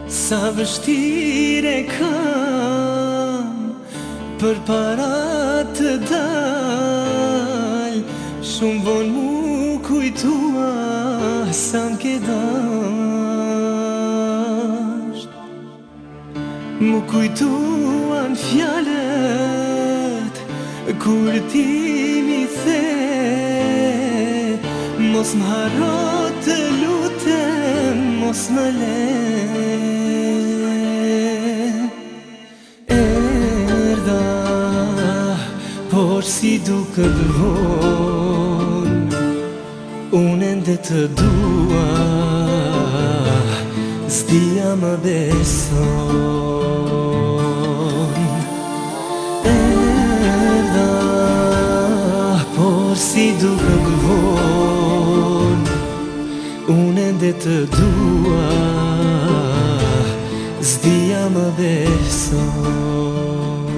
Sa vështire kam për para të dal, shumë vonë mu kujtua sa m'ke dasht. Mu kujtuan fjalët kur ti mi the, mos m'haro të lutem, mos më le. Erdha, por si duket vonë, unë ende të dua, s'dija më beson. Erdha, por si duket vonë, unë ende të dua, s'dija më beson.